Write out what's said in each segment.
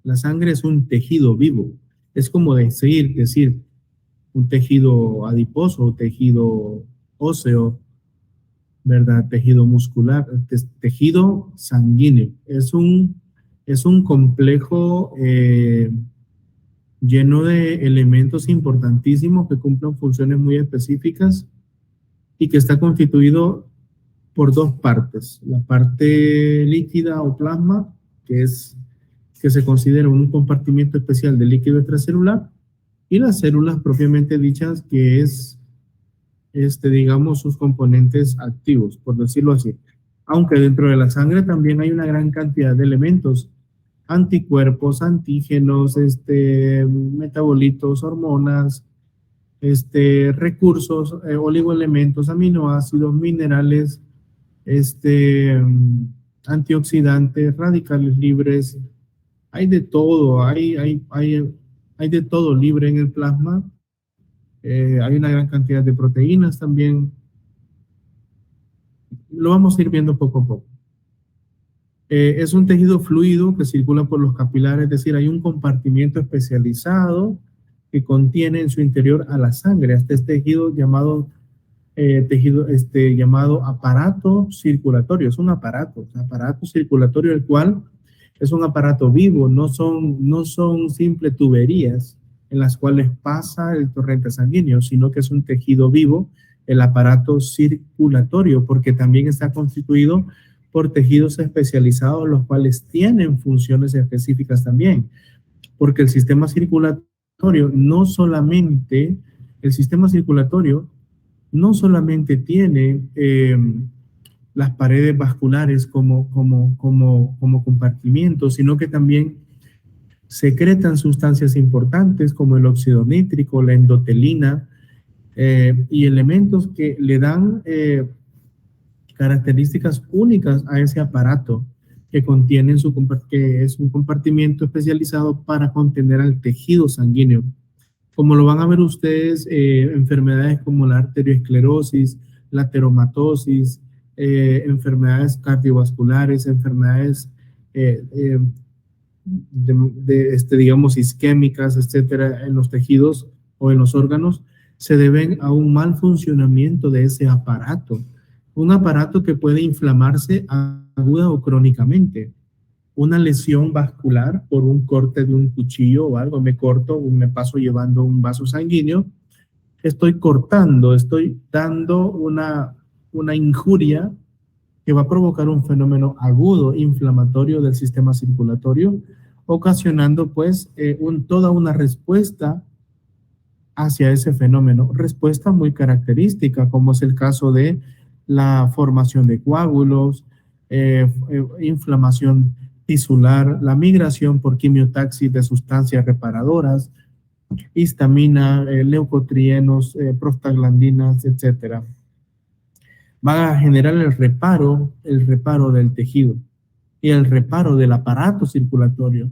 La sangre es un tejido vivo. Es como decir un tejido adiposo, tejido óseo, ¿verdad? Tejido muscular, tejido sanguíneo. Es un complejo lleno de elementos importantísimos que cumplen funciones muy específicas y que está constituido por dos partes. La parte líquida o plasma, que es que se considera un compartimiento especial del líquido extracelular, y las células propiamente dichas, que es, digamos, sus componentes activos, por decirlo así. Aunque dentro de la sangre también hay una gran cantidad de elementos, anticuerpos, antígenos, metabolitos, hormonas, recursos, oligoelementos, aminoácidos, minerales, antioxidantes, radicales libres. Hay de todo, hay de todo libre en el plasma. Hay una gran cantidad de proteínas también. Lo vamos a ir viendo poco a poco. Es un tejido fluido que circula por los capilares, es decir, hay un compartimiento especializado que contiene en su interior a la sangre. Este es tejido llamado llamado aparato circulatorio. Es un aparato circulatorio, el cual es un aparato vivo, no son simples tuberías en las cuales pasa el torrente sanguíneo, sino que es un tejido vivo, el aparato circulatorio, porque también está constituido por tejidos especializados, los cuales tienen funciones específicas también, porque el sistema circulatorio el sistema circulatorio no solamente tiene las paredes vasculares como compartimientos, sino que también secretan sustancias importantes como el óxido nítrico, la endotelina, y elementos que le dan características únicas a ese aparato que contiene que es un compartimiento especializado para contener al tejido sanguíneo. Como lo van a ver ustedes, enfermedades como la arteriosclerosis, la ateromatosis, enfermedades cardiovasculares, enfermedades digamos, isquémicas, etcétera, en los tejidos o en los órganos, se deben a un mal funcionamiento de ese aparato. Un aparato que puede inflamarse aguda o crónicamente. Una lesión vascular por un corte de un cuchillo o algo, me paso llevando un vaso sanguíneo, estoy dando una injuria que va a provocar un fenómeno agudo inflamatorio del sistema circulatorio, ocasionando pues toda una respuesta hacia ese fenómeno, respuesta muy característica, como es el caso de la formación de coágulos, inflamación tisular, la migración por quimiotaxis de sustancias reparadoras, histamina, leucotrienos, prostaglandinas, etcétera. Va a generar el reparo del tejido y el reparo del aparato circulatorio.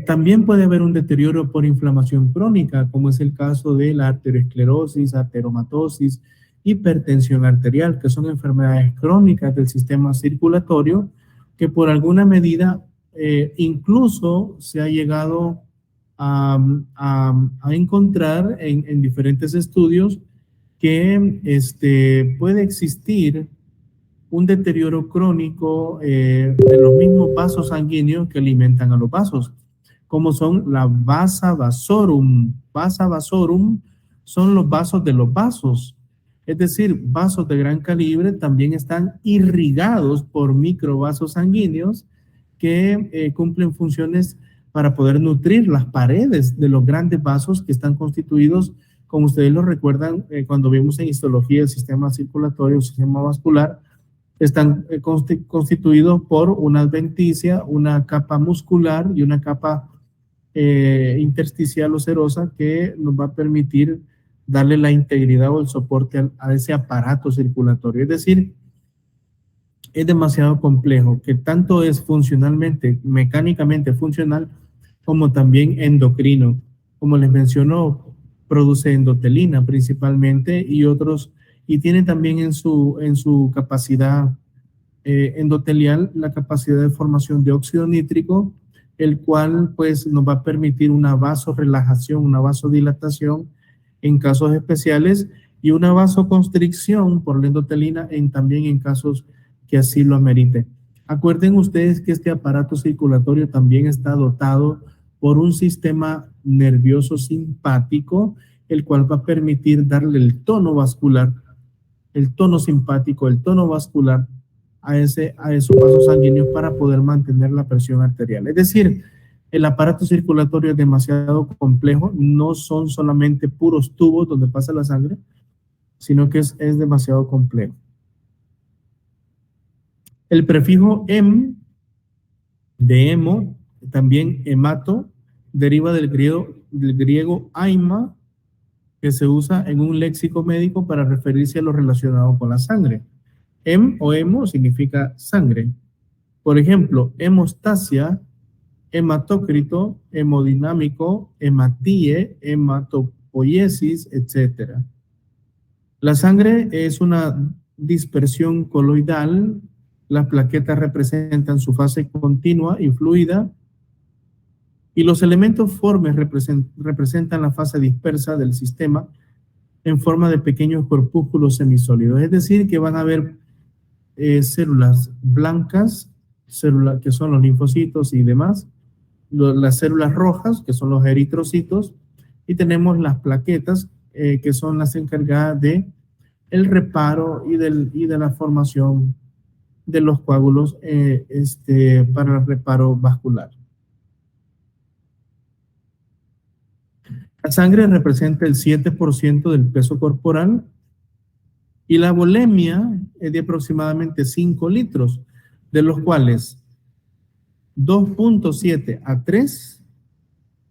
También puede haber un deterioro por inflamación crónica, como es el caso de la arteriosclerosis, ateromatosis, hipertensión arterial, que son enfermedades crónicas del sistema circulatorio que por alguna medida incluso se ha llegado a encontrar en diferentes estudios que puede existir un deterioro crónico de los mismos vasos sanguíneos que alimentan a los vasos, como son la vasa vasorum. Vasa vasorum son los vasos de los vasos, es decir, vasos de gran calibre también están irrigados por microvasos sanguíneos que cumplen funciones para poder nutrir las paredes de los grandes vasos que están constituidos, como ustedes lo recuerdan, cuando vimos en histología el sistema circulatorio, el sistema vascular, están constituidos por una adventicia, una capa muscular y una capa intersticial o serosa que nos va a permitir darle la integridad o el soporte a ese aparato circulatorio. Es decir, es demasiado complejo, que tanto es funcionalmente, mecánicamente funcional, como también endocrino. Como les mencionó, produce endotelina principalmente y otros, y tiene también en su capacidad endotelial la capacidad de formación de óxido nítrico, el cual pues nos va a permitir una vasorelajación, una vasodilatación en casos especiales y una vasoconstricción por la endotelina también en casos que así lo amerite. Acuerden ustedes que este aparato circulatorio también está dotado por un sistema nervioso simpático, el cual va a permitir darle el tono vascular, el tono simpático, el tono vascular a esos vasos sanguíneos para poder mantener la presión arterial. Es decir, el aparato circulatorio es demasiado complejo, no son solamente puros tubos donde pasa la sangre, sino que es demasiado complejo. El prefijo em de hemo, también hemato, deriva del griego aima, que se usa en un léxico médico para referirse a lo relacionado con la sangre. Hem o hemo significa sangre. Por ejemplo, hemostasia, hematócrito, hemodinámico, hematíe, hematopoiesis, etc. La sangre es una dispersión coloidal. Las plaquetas representan su fase continua y fluida, y los elementos formes representan la fase dispersa del sistema en forma de pequeños corpúsculos semisólidos. Es decir, que van a haber células blancas, células que son los linfocitos y demás, las células rojas, que son los eritrocitos, y tenemos las plaquetas, que son las encargadas de el reparo y de la formación de los coágulos para el reparo vascular. La sangre representa el 7% del peso corporal y la volemia es de aproximadamente 5 litros, de los cuales 2.7 a 3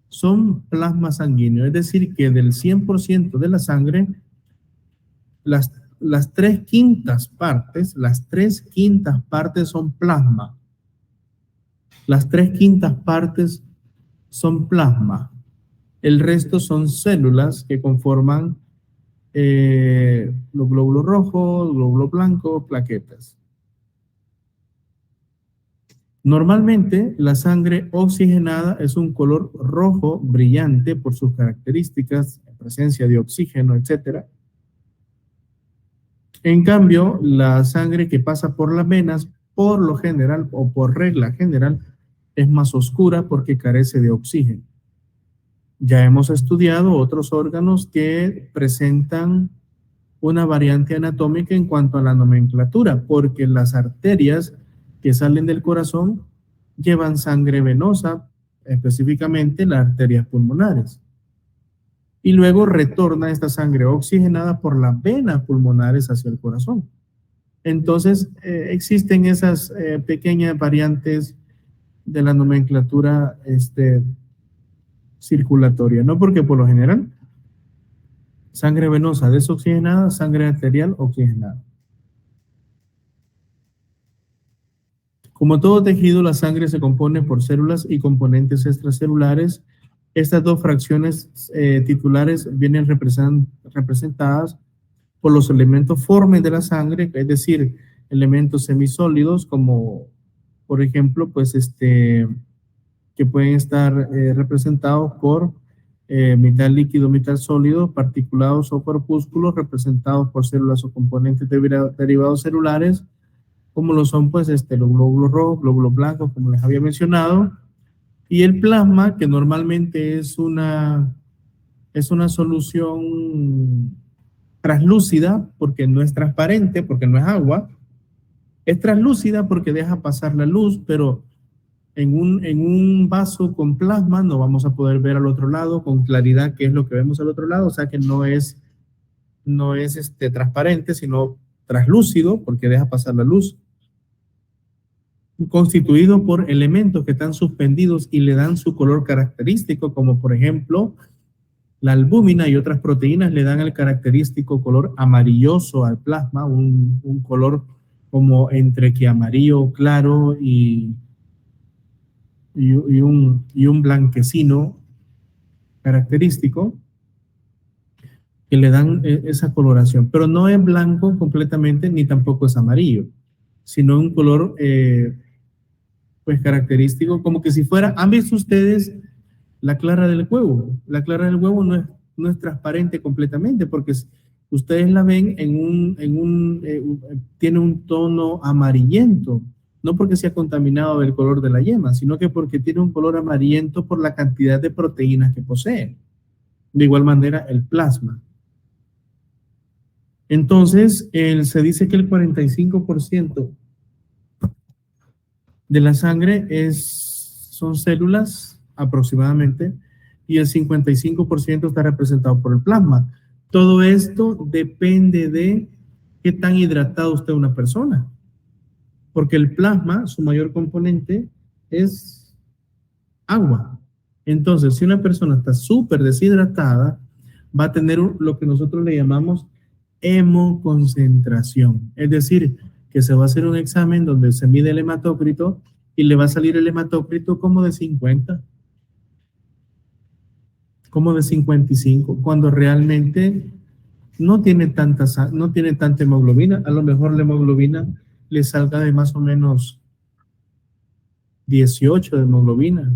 son plasma sanguíneo. Es decir, que del 100% de la sangre, las 3/5 partes son plasma. Las 3/5 partes son plasma. El resto son células que conforman los glóbulos rojos, glóbulos blancos, plaquetas. Normalmente, la sangre oxigenada es un color rojo brillante por sus características, presencia de oxígeno, etc. En cambio, la sangre que pasa por las venas, por lo general o por regla general, es más oscura porque carece de oxígeno. Ya hemos estudiado otros órganos que presentan una variante anatómica en cuanto a la nomenclatura, porque las arterias que salen del corazón llevan sangre venosa, específicamente las arterias pulmonares. Y luego retorna esta sangre oxigenada por las venas pulmonares hacia el corazón. Entonces, existen esas pequeñas variantes de la nomenclatura circulatoria, ¿no? Porque por lo general, sangre venosa desoxigenada, sangre arterial oxigenada. Como todo tejido, la sangre se compone por células y componentes extracelulares. Estas dos fracciones titulares vienen representadas por los elementos formes de la sangre, es decir, elementos semisólidos como, por ejemplo, pues que pueden estar representados por mitad líquido, mitad sólido, particulados o corpúsculos representados por células o componentes derivados celulares, como lo son pues los glóbulos rojos, glóbulos blancos, como les había mencionado, y el plasma, que normalmente es una solución translúcida, porque no es transparente, porque no es agua, es translúcida porque deja pasar la luz, pero en un vaso con plasma no vamos a poder ver al otro lado con claridad qué es lo que vemos al otro lado, o sea que no es transparente, sino translúcido porque deja pasar la luz, constituido por elementos que están suspendidos y le dan su color característico, como por ejemplo la albúmina y otras proteínas le dan el característico color amarilloso al plasma, un color como entre que amarillo claro y un blanquecino característico que le dan esa coloración, pero no es blanco completamente ni tampoco es amarillo. sino un color pues característico, como que si fuera, ¿han visto ustedes la clara del huevo? La clara del huevo no es transparente completamente, porque ustedes la ven tiene un tono amarillento, no porque sea contaminado del color de la yema, sino que porque tiene un color amarillento por la cantidad de proteínas que posee. De igual manera, el plasma. Entonces, se dice que el 45% de la sangre son células aproximadamente y el 55% está representado por el plasma. Todo esto depende de qué tan hidratado esté una persona, porque el plasma, su mayor componente es agua. Entonces, si una persona está súper deshidratada, va a tener lo que nosotros le llamamos hemoconcentración. Es decir, que se va a hacer un examen donde se mide el hematócrito y le va a salir el hematócrito como de 50, como de 55, cuando realmente no tiene tanta hemoglobina. A lo mejor la hemoglobina le salga de más o menos 18 de hemoglobina.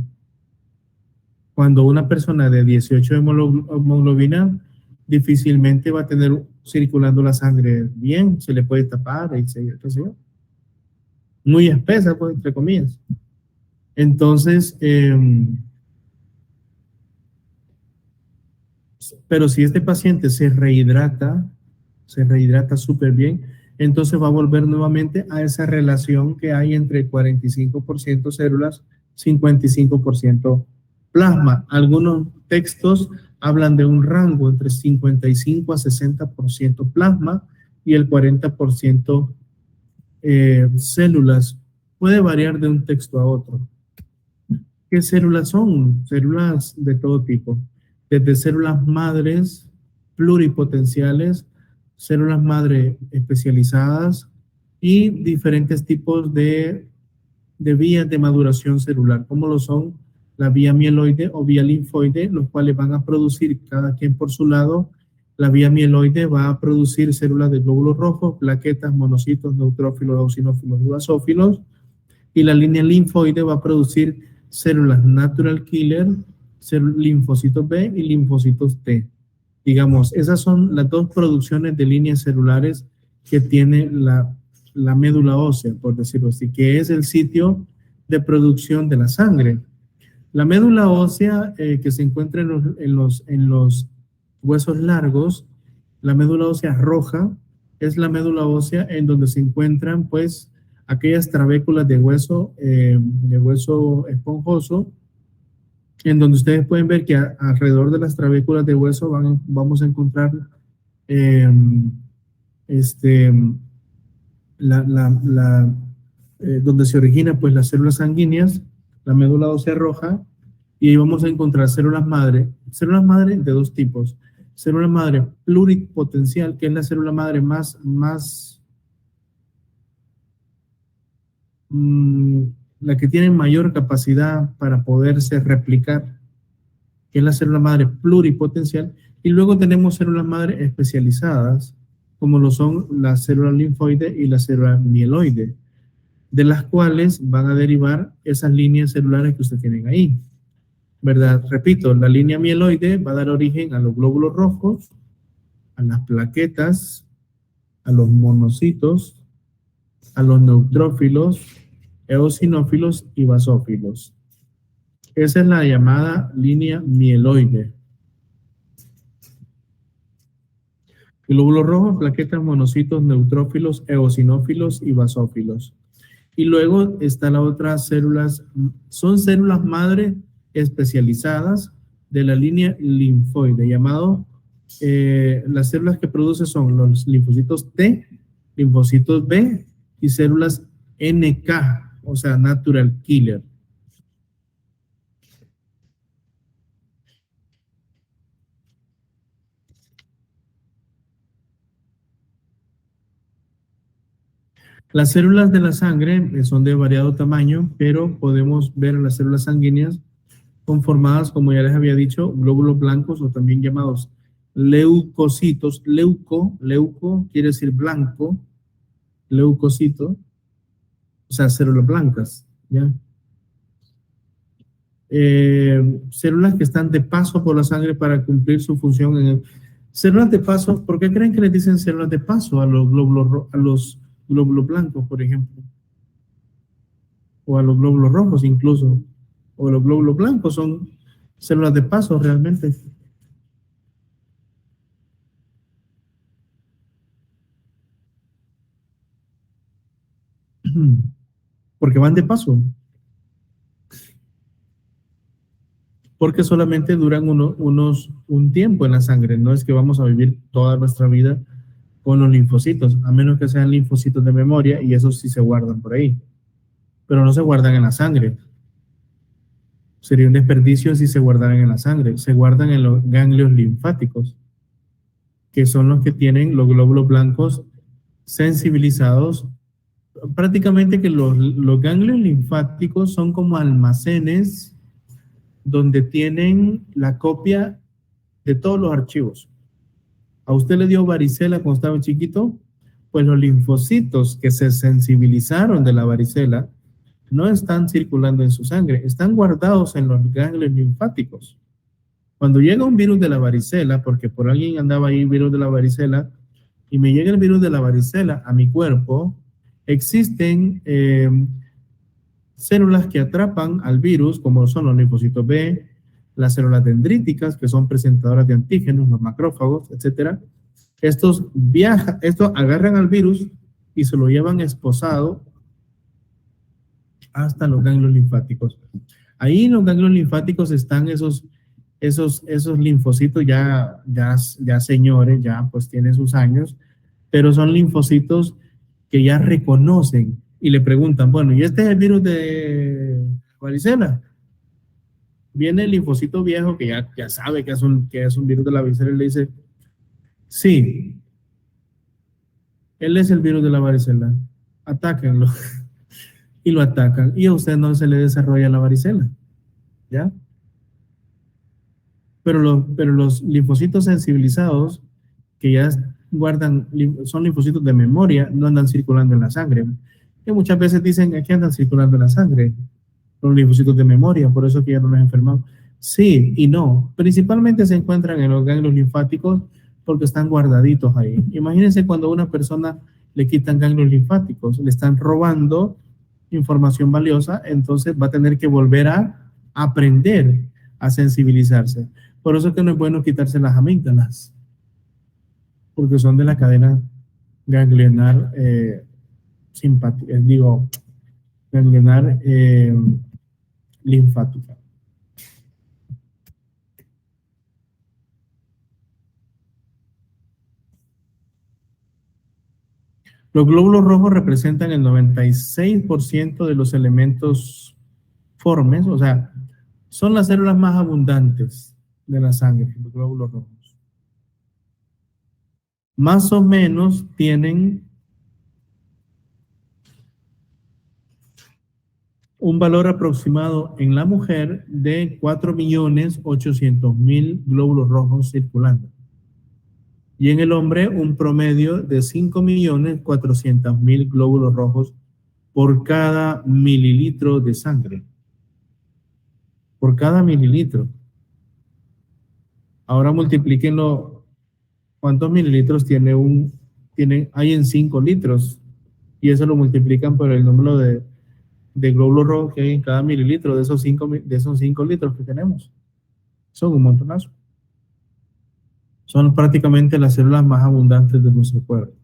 Cuando una persona de 18 de hemoglobina difícilmente va a tener circulando la sangre bien, se le puede tapar, etc. Muy espesa, pues, entre comillas. Entonces, pero si este paciente se rehidrata súper bien, entonces va a volver nuevamente a esa relación que hay entre 45% células, 55% plasma. Algunos textos hablan de un rango entre 55 a 60% plasma y el 40% células. Puede variar de un texto a otro. ¿Qué células son? Células de todo tipo, desde células madres pluripotenciales, células madre especializadas y diferentes tipos de vías de maduración celular, como lo son la vía mieloide o vía linfoide, los cuales van a producir cada quien por su lado. La vía mieloide va a producir células de glóbulos rojos, plaquetas, monocitos, neutrófilos, eosinófilos y basófilos, y la línea linfoide va a producir células natural killer, linfocitos B y linfocitos T. Digamos, esas son las dos producciones de líneas celulares que tiene la médula ósea, por decirlo así, que es el sitio de producción de la sangre. La médula ósea que se encuentra en los huesos largos, la médula ósea roja, es la médula ósea en donde se encuentran, pues, aquellas trabéculas de hueso esponjoso, en donde ustedes pueden ver que alrededor de las trabéculas de hueso vamos a encontrar eh, este, donde se origina, pues, las células sanguíneas, la médula ósea roja, y ahí vamos a encontrar células madre de dos tipos: célula madre pluripotencial, que es la célula madre la que tiene mayor capacidad para poderse replicar, que es la célula madre pluripotencial, y luego tenemos células madre especializadas, como lo son la célula linfoide y la célula mieloide, de las cuales van a derivar esas líneas celulares que ustedes tienen ahí, ¿verdad? Repito, la línea mieloide va a dar origen a los glóbulos rojos, a las plaquetas, a los monocitos, a los neutrófilos, eosinófilos y basófilos. Esa es la llamada línea mieloide. Glóbulos rojos, plaquetas, monocitos, neutrófilos, eosinófilos y basófilos. Y luego está la otra células, son células madre especializadas de la línea linfoide, llamado, las células que produce son los linfocitos T, linfocitos B y células NK, o sea, natural killer. Las células de la sangre son de variado tamaño, pero podemos ver las células sanguíneas conformadas, como ya les había dicho, glóbulos blancos o también llamados leucocitos. Leuco quiere decir blanco, leucocito, o sea, células blancas, ¿ya? Células que están de paso por la sangre para cumplir su función en el... Células de paso, ¿por qué creen que les dicen células de paso a los a los glóbulos blancos, por ejemplo? O a los glóbulos rojos incluso, o los glóbulos blancos son células de paso realmente, porque van de paso, porque solamente duran un tiempo en la sangre, no es que vamos a vivir toda nuestra vida con los linfocitos, a menos que sean linfocitos de memoria y esos sí se guardan por ahí, pero no se guardan en la sangre. Sería un desperdicio si se guardaran en la sangre, se guardan en los ganglios linfáticos, que son los que tienen los glóbulos blancos sensibilizados. Prácticamente que los ganglios linfáticos son como almacenes donde tienen la copia de todos los archivos. A usted le dio varicela cuando estaba chiquito, pues los linfocitos que se sensibilizaron de la varicela no están circulando en su sangre, están guardados en los ganglios linfáticos. Cuando llega un virus de la varicela, porque por alguien andaba ahí virus de la varicela, y me llega el virus de la varicela a mi cuerpo, existen células que atrapan al virus, como son los linfocitos B, las células dendríticas, que son presentadoras de antígenos, los macrófagos, etcétera. Estos agarran al virus y se lo llevan esposado hasta los ganglios linfáticos. Ahí en los ganglios linfáticos están esos linfocitos ya señores, ya pues tienen sus años, pero son linfocitos que ya reconocen y le preguntan, bueno, ¿y este es el virus de varicela? Viene el linfocito viejo que ya sabe que es un virus de la varicela y le dice, sí, él es el virus de la varicela, atáquenlo. Y lo atacan y a usted no se le desarrolla la varicela, ¿ya? Pero los linfocitos sensibilizados que ya guardan, son linfocitos de memoria, no andan circulando en la sangre. Que muchas veces dicen que andan circulando en la sangre, los linfocitos de memoria, por eso que ya no nos enfermamos. Sí y no, principalmente se encuentran en los ganglios linfáticos porque están guardaditos ahí. Imagínense cuando a una persona le quitan ganglios linfáticos, le están robando información valiosa, entonces va a tener que volver a aprender a sensibilizarse. Por eso es que no es bueno quitarse las amígdalas, porque son de la cadena ganglionar simpática, digo, ganglionar linfática. Los glóbulos rojos representan el 96% de los elementos formes, o sea, son las células más abundantes de la sangre, los glóbulos rojos. Más o menos tienen un valor aproximado en la mujer de 4.800.000 glóbulos rojos circulando. Y en el hombre un promedio de 5.400.000 glóbulos rojos por cada mililitro de sangre. Por cada mililitro. Ahora multiplíquenlo. ¿Cuántos mililitros hay en 5 litros? Y eso lo multiplican por el número de glóbulos rojos que hay en cada mililitro de esos 5 litros que tenemos. Son un montonazo. Son prácticamente las células más abundantes de nuestro cuerpo.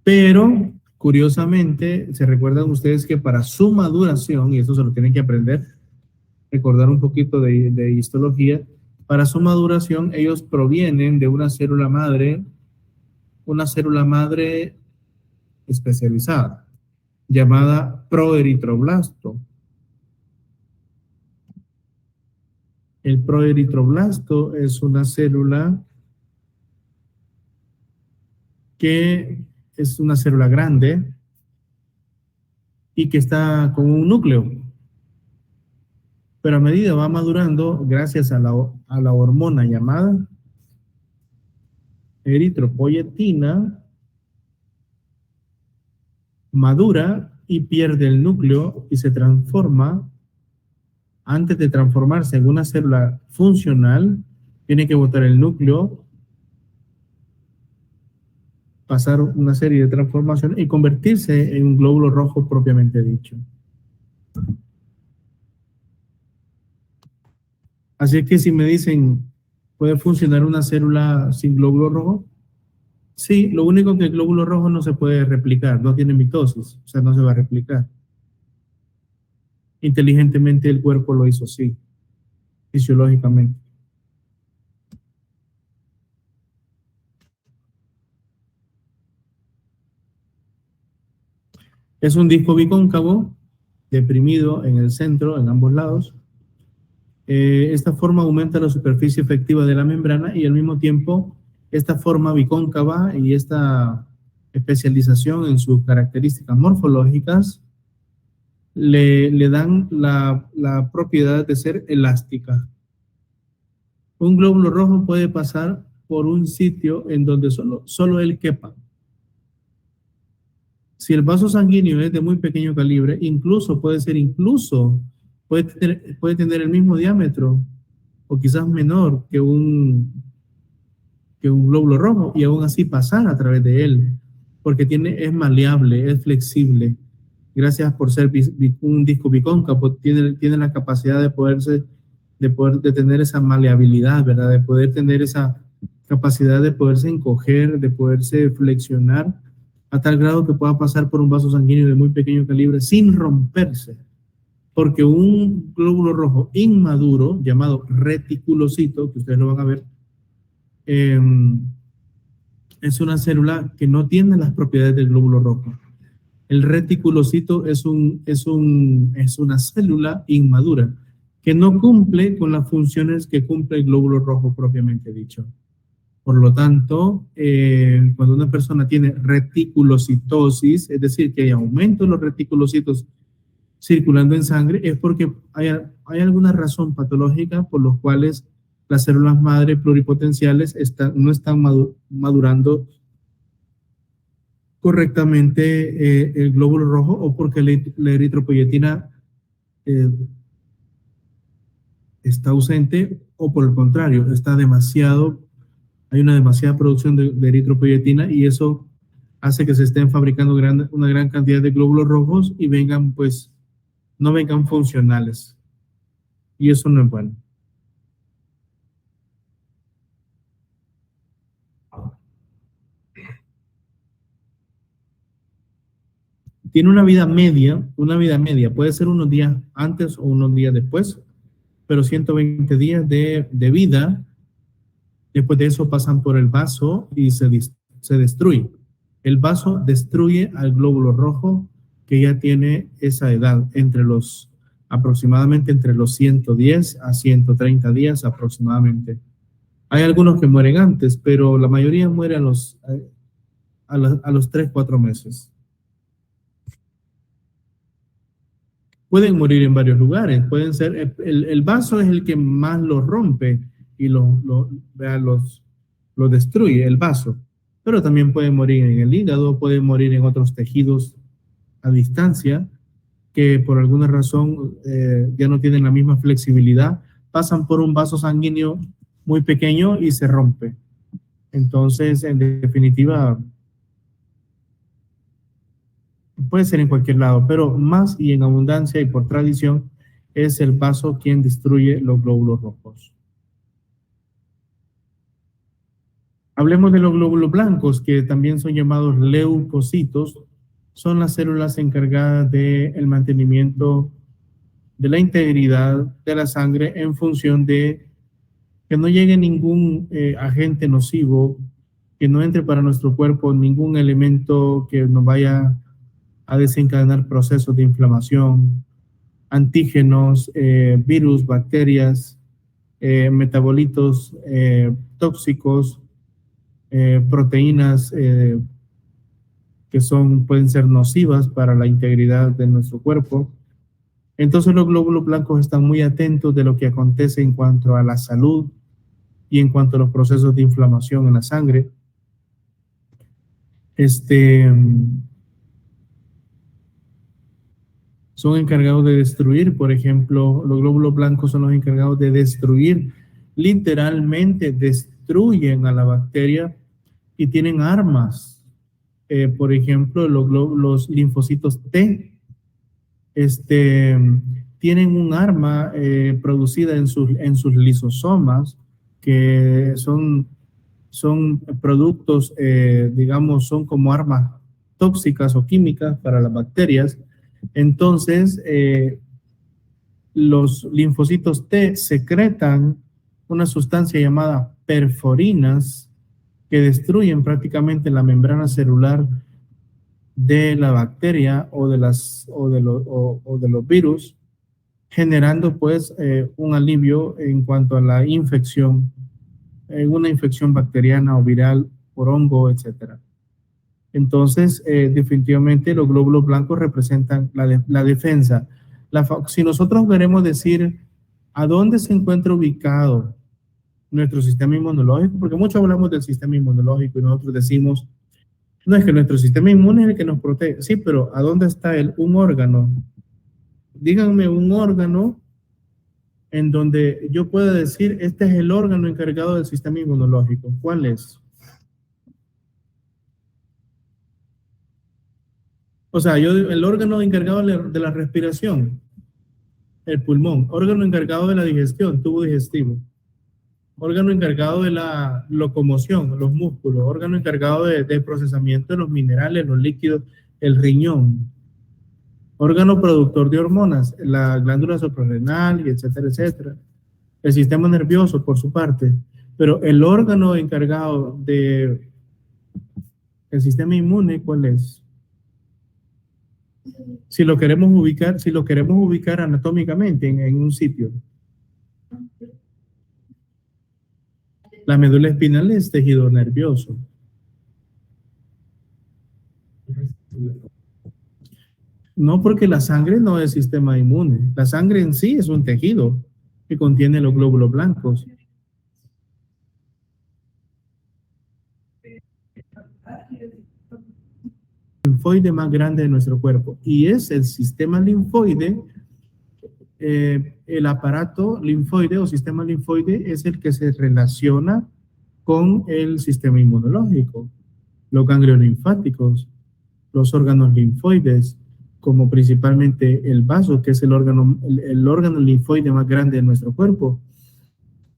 Pero, curiosamente, se recuerdan ustedes que para su maduración, y eso se lo tienen que aprender, recordar un poquito de histología, para su maduración ellos provienen de una célula madre especializada, llamada proeritroblasto. El proeritroblasto es una célula que es una célula grande y que está con un núcleo. Pero a medida va madurando, gracias a la hormona llamada eritropoyetina, madura y pierde el núcleo y se transforma. Antes de transformarse en una célula funcional, tiene que botar el núcleo, pasar una serie de transformaciones y convertirse en un glóbulo rojo propiamente dicho. Así que si me dicen, ¿puede funcionar una célula sin glóbulo rojo? Sí, lo único que el glóbulo rojo no se puede replicar, no tiene mitosis, o sea, no se va a replicar. Inteligentemente el cuerpo lo hizo así, fisiológicamente. Es un disco bicóncavo, deprimido en el centro, en ambos lados. Esta forma aumenta la superficie efectiva de la membrana y al mismo tiempo esta forma bicóncava y esta especialización en sus características morfológicas le dan la propiedad de ser elástica. Un glóbulo rojo puede pasar por un sitio en donde solo él quepa. Si el vaso sanguíneo es de muy pequeño calibre, puede tener el mismo diámetro o quizás menor que un glóbulo rojo y aún así pasar a través de él, porque es maleable, es flexible. Gracias por ser un disco bicóncavo, tiene la capacidad de tener esa maleabilidad, ¿verdad? De poder tener esa capacidad de poderse encoger, de poderse flexionar a tal grado que pueda pasar por un vaso sanguíneo de muy pequeño calibre sin romperse. Porque un glóbulo rojo inmaduro, llamado reticulocito, que ustedes lo van a ver, eh, es una célula que no tiene las propiedades del glóbulo rojo. El reticulocito es una célula inmadura que no cumple con las funciones que cumple el glóbulo rojo propiamente dicho. Por lo tanto, cuando una persona tiene reticulocitosis, es decir, que hay aumento de los reticulocitos circulando en sangre, es porque hay alguna razón patológica por los cuales las células madre pluripotenciales no están madurando correctamente el glóbulo rojo o porque la eritropoyetina eh, está ausente o por el contrario, hay una demasiada producción de eritropoyetina y eso hace que se estén fabricando una gran cantidad de glóbulos rojos y no vengan funcionales. Y eso no es bueno. Tiene una vida media, puede ser unos días antes o unos días después, pero 120 días de vida. Después de eso pasan por el vaso y se destruye. El vaso destruye al glóbulo rojo que ya tiene esa edad, aproximadamente entre los 110 a 130 días aproximadamente. Hay algunos que mueren antes, pero la mayoría muere a los 3, 4 meses. Pueden morir en varios lugares, el vaso es el que más lo rompe y lo destruye, el vaso, pero también pueden morir en el hígado, pueden morir en otros tejidos a distancia que por alguna razón ya no tienen la misma flexibilidad, pasan por un vaso sanguíneo muy pequeño y se rompe. Entonces, en definitiva, puede ser en cualquier lado, pero más y en abundancia y por tradición es el vaso quien destruye los glóbulos rojos. Hablemos de los glóbulos blancos, que también son llamados leucocitos. Son las células encargadas del mantenimiento de la integridad de la sangre en función de que no llegue ningún agente nocivo, que no entre para nuestro cuerpo ningún elemento que nos vaya a desencadenar procesos de inflamación, antígenos, virus, bacterias, metabolitos tóxicos, proteínas que pueden ser nocivas para la integridad de nuestro cuerpo. Entonces los glóbulos blancos están muy atentos de lo que acontece en cuanto a la salud y en cuanto a los procesos de inflamación en la sangre. son encargados de destruir, por ejemplo, los glóbulos blancos son los encargados de destruir, literalmente destruyen a la bacteria y tienen armas. Por ejemplo, los linfocitos T tienen un arma producida en sus lisosomas, que son productos, digamos, son como armas tóxicas o químicas para las bacterias. Entonces, los linfocitos T secretan una sustancia llamada perforinas que destruyen prácticamente la membrana celular de la bacteria o de los virus, generando pues un alivio en cuanto a la infección, una infección bacteriana o viral por hongo, etcétera. Entonces, definitivamente los glóbulos blancos representan la defensa. Si nosotros queremos decir a dónde se encuentra ubicado nuestro sistema inmunológico, porque mucho hablamos del sistema inmunológico y nosotros decimos, no es que nuestro sistema inmune es el que nos protege. Sí, pero ¿a dónde está un órgano? Díganme un órgano en donde yo pueda decir, este es el órgano encargado del sistema inmunológico. ¿Cuál es? O sea, el órgano encargado de la respiración, el pulmón. Órgano encargado de la digestión, tubo digestivo. Órgano encargado de la locomoción, los músculos. Órgano encargado del procesamiento de los minerales, los líquidos, el riñón. Órgano productor de hormonas, la glándula suprarrenal, y etcétera, etcétera. El sistema nervioso, por su parte. Pero el órgano encargado del sistema inmune, ¿cuál es? Si lo queremos ubicar anatómicamente en un sitio. La médula espinal es tejido nervioso. No, porque la sangre no es sistema inmune. La sangre en sí es un tejido que contiene los glóbulos blancos. El linfoide más grande de nuestro cuerpo. Y es el sistema linfoide, el aparato linfoide o sistema linfoide es el que se relaciona con el sistema inmunológico. Los ganglios linfáticos, los órganos linfoides, como principalmente el vaso, que es el órgano linfoide más grande de nuestro cuerpo.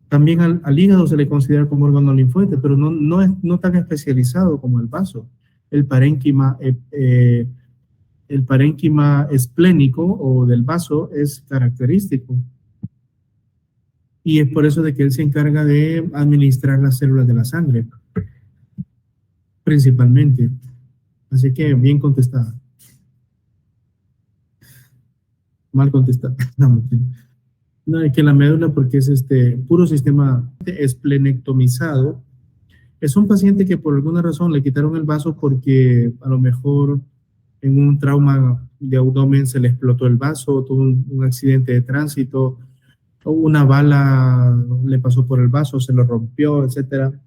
También al hígado se le considera como órgano linfoide, pero no es tan especializado como el vaso. El parénquima esplénico o del vaso es característico. Y es por eso de que él se encarga de administrar las células de la sangre, principalmente. Así que bien contestada. Mal contestada. No, es que la médula, porque es puro sistema esplenectomizado. Es un paciente que por alguna razón le quitaron el vaso porque a lo mejor en un trauma de abdomen se le explotó el vaso, tuvo un accidente de tránsito, o una bala le pasó por el vaso, se lo rompió, etcétera.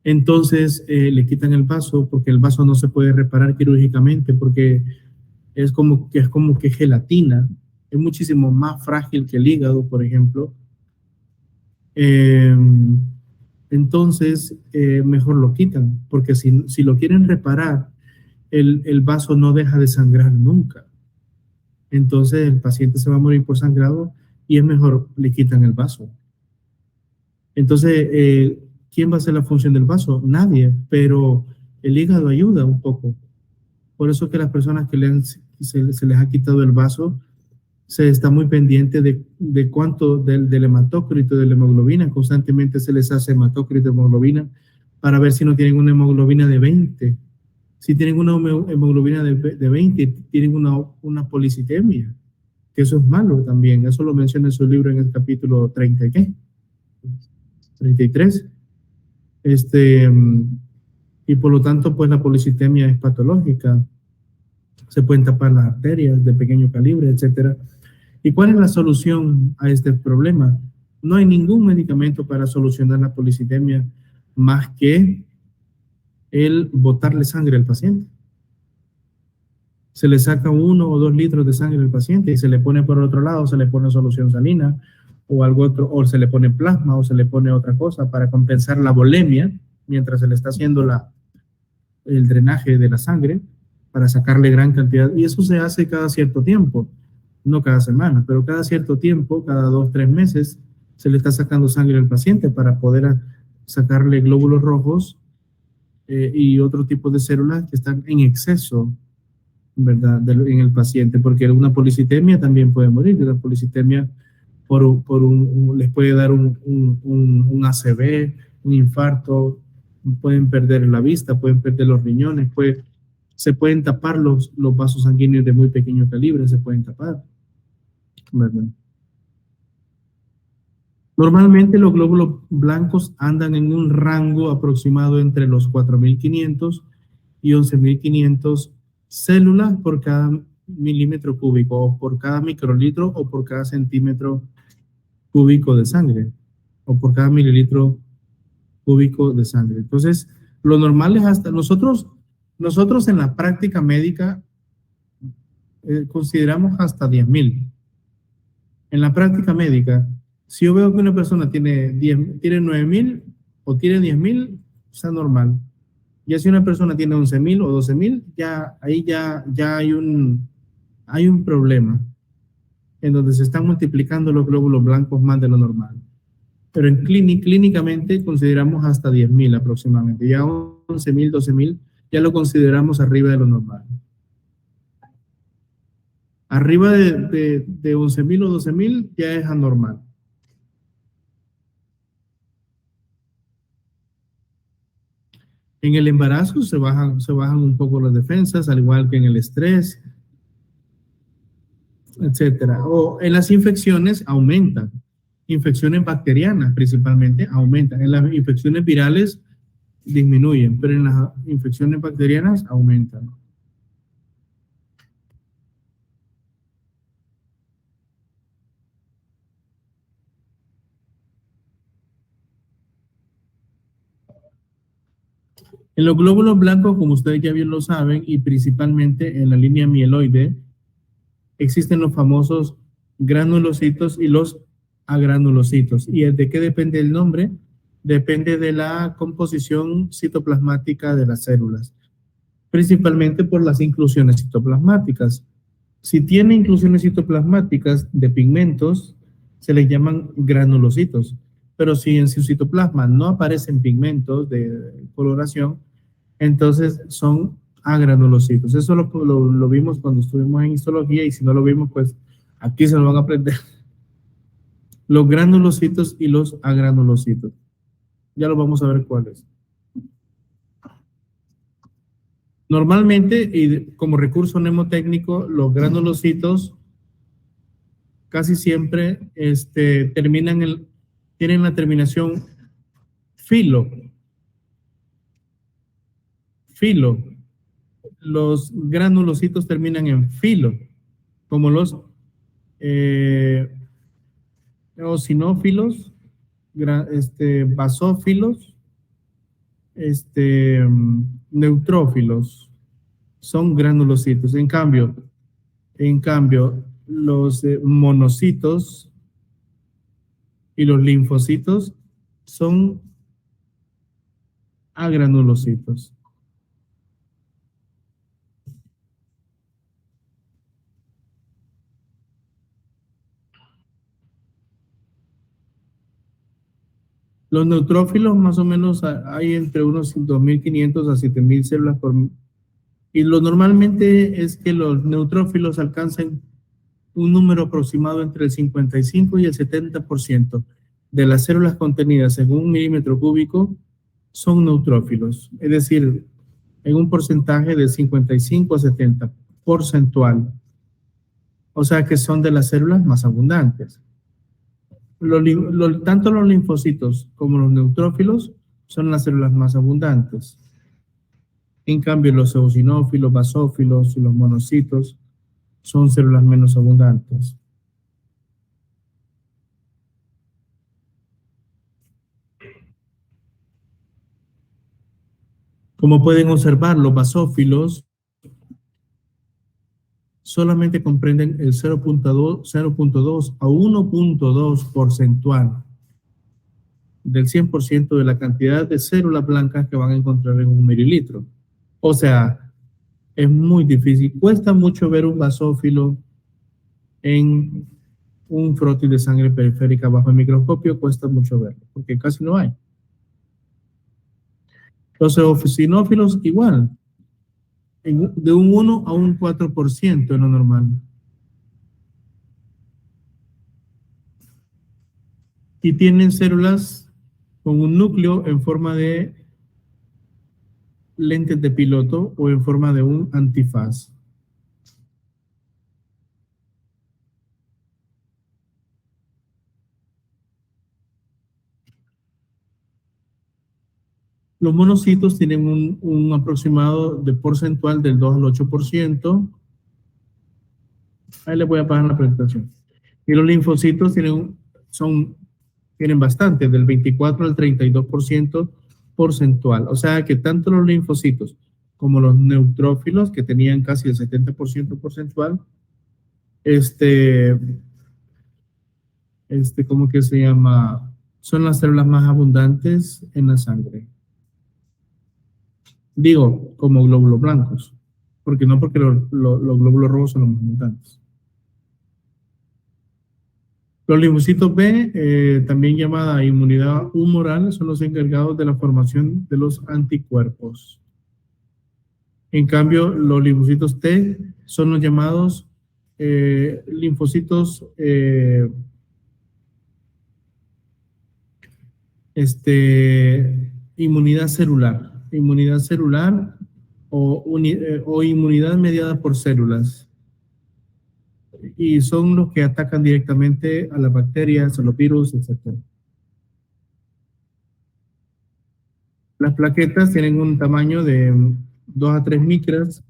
Entonces le quitan el vaso porque el vaso no se puede reparar quirúrgicamente porque es como que gelatina, es muchísimo más frágil que el hígado, por ejemplo. Entonces, mejor lo quitan, porque si lo quieren reparar, el vaso no deja de sangrar nunca. Entonces, el paciente se va a morir por sangrado y es mejor le quitan el vaso. Entonces, ¿quién va a hacer la función del vaso? Nadie, pero el hígado ayuda un poco. Por eso que las personas que se les ha quitado el vaso, se está muy pendiente de cuánto del hematócrito, de la hemoglobina. Constantemente se les hace hematócrito, hemoglobina, para ver si no tienen una hemoglobina de 20. Si tienen una hemoglobina de 20, tienen una policitemia, que eso es malo también. Eso lo menciona en su libro en el capítulo 30, ¿qué? 33. Y por lo tanto, pues la policitemia es patológica. Se pueden tapar las arterias de pequeño calibre, etcétera. ¿Y cuál es la solución a este problema? No hay ningún medicamento para solucionar la policitemia más que el botarle sangre al paciente. Se le saca 1 o 2 litros de sangre al paciente y se le pone por otro lado, se le pone solución salina o algo otro, o se le pone plasma o se le pone otra cosa para compensar la volemia mientras se le está haciendo el drenaje de la sangre para sacarle gran cantidad. Y eso se hace cada cierto tiempo, no cada semana, pero cada cierto tiempo, cada 2, 3 meses, se le está sacando sangre al paciente para poder sacarle glóbulos rojos y otro tipo de células que están en exceso, ¿verdad? En el paciente, porque una policitemia también puede morir. Una policitemia les puede dar un ACV, un infarto, pueden perder la vista, pueden perder los riñones, se pueden tapar los vasos sanguíneos de muy pequeño calibre, se pueden tapar, ¿verdad? Normalmente los glóbulos blancos andan en un rango aproximado entre los 4.500 y 11.500 células por cada milímetro cúbico, o por cada microlitro, o por cada centímetro cúbico de sangre, o por cada mililitro cúbico de sangre. Entonces, lo normal es hasta nosotros en la práctica médica consideramos hasta 10.000. En la práctica médica, si yo veo que una persona tiene 9.000 o tiene 10.000, está normal. Ya si una persona tiene 11.000 o 12.000, ahí ya hay un problema en donde se están multiplicando los glóbulos blancos más de lo normal. Pero clínicamente consideramos hasta 10.000 aproximadamente. Ya 11.000, 12.000, ya lo consideramos arriba de lo normal. Arriba de 11.000 o 12.000 ya es anormal. En el embarazo se bajan un poco las defensas, al igual que en el estrés, etcétera. O en las infecciones aumentan. Infecciones bacterianas principalmente aumentan. En las infecciones virales disminuyen, pero en las infecciones bacterianas aumentan. En los glóbulos blancos, como ustedes ya bien lo saben, y principalmente en la línea mieloide, existen los famosos granulocitos y los agranulocitos. ¿Y de qué depende el nombre? Depende de la composición citoplasmática de las células, principalmente por las inclusiones citoplasmáticas. Si tiene inclusiones citoplasmáticas de pigmentos, se les llaman granulocitos. Pero si en su citoplasma no aparecen pigmentos de coloración, entonces son agranulocitos. Eso lo vimos cuando estuvimos en histología, y si no lo vimos, pues aquí se lo van a aprender. Los granulocitos y los agranulocitos. Ya lo vamos a ver cuáles. Normalmente, y como recurso mnemotécnico, los granulocitos casi siempre tienen la terminación filo. Filo. Los granulocitos terminan en filo, como los eosinófilos, basófilos, neutrófilos, son granulocitos. En cambio, los monocitos y los linfocitos son agranulocitos. Los neutrófilos más o menos hay entre unos 2.500 a 7.000 células por. Y lo normalmente es que los neutrófilos alcancen un número aproximado entre el 55 y el 70% de las células contenidas en un milímetro cúbico son neutrófilos, es decir, en un porcentaje de 55 a 70 porcentual. O sea que son de las células más abundantes. Tanto los linfocitos como los neutrófilos son las células más abundantes. En cambio, los eosinófilos, basófilos y los monocitos son células menos abundantes. Como pueden observar, los basófilos solamente comprenden el 0.2 a 1.2 porcentual del 100% de la cantidad de células blancas que van a encontrar en un mililitro. O sea, es muy difícil. Cuesta mucho ver un basófilo en un frotis de sangre periférica bajo el microscopio, cuesta mucho verlo, porque casi no hay. Los eosinófilos igual, de un 1 a un 4% es lo normal. Y tienen células con un núcleo en forma de lentes de piloto o en forma de un antifaz. Los monocitos tienen un aproximado de porcentual del 2 al 8%. Ahí les voy a pasar la presentación. Y los linfocitos tienen bastante, del 24 al 32% porcentual. O sea que tanto los linfocitos como los neutrófilos, que tenían casi el 70% porcentual, ¿cómo que se llama? Son las células más abundantes en la sangre. Digo, como glóbulos blancos, porque no porque los glóbulos rojos son los más abundantes. Los linfocitos B, también llamada inmunidad humoral, son los encargados de la formación de los anticuerpos. En cambio, los linfocitos T son los llamados linfocitos inmunidad celular o inmunidad mediada por células. Y son los que atacan directamente a las bacterias, a los virus, etc. Las plaquetas tienen un tamaño de 2 a 3 micras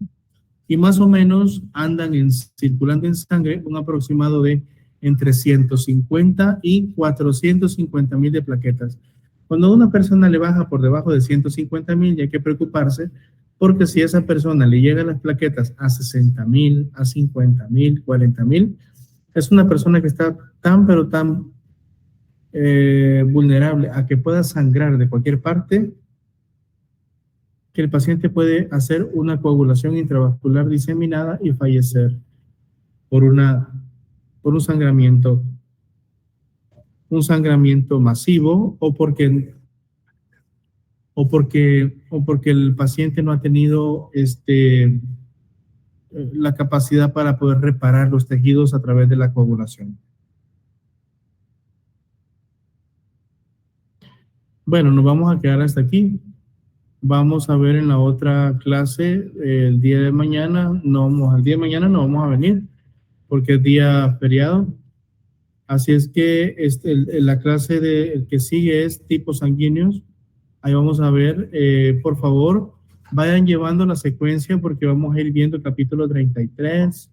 y más o menos andan circulando en sangre un aproximado de entre 150 y 450,000 de plaquetas. Cuando a una persona le baja por debajo de 150,000, ya hay que preocuparse, porque si a esa persona le llegan las plaquetas a 60,000, a 50,000, 40,000, es una persona que está tan, pero tan vulnerable a que pueda sangrar de cualquier parte, que el paciente puede hacer una coagulación intravascular diseminada y fallecer por un sangramiento masivo o porque el paciente no ha tenido la capacidad para poder reparar los tejidos a través de la coagulación. Bueno, nos vamos a quedar hasta aquí. Vamos a ver en la otra clase el día de mañana. El día de mañana no vamos a venir porque es día feriado. Así es que la clase el que sigue es tipos sanguíneos. Ahí vamos a ver, por favor, vayan llevando la secuencia porque vamos a ir viendo capítulo 33,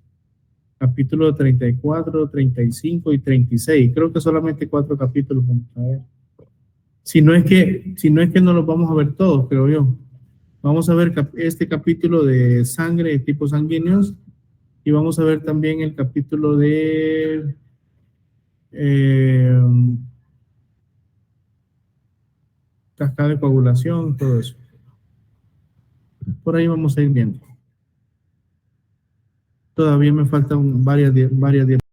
capítulo 34, 35 y 36. Creo que solamente 4 capítulos vamos a ver. Si no es que no los vamos a ver todos, creo yo. Vamos a ver este capítulo de sangre de tipos sanguíneos y vamos a ver también el capítulo de cascada de coagulación, todo eso. Por ahí vamos a ir viendo. Todavía me faltan varias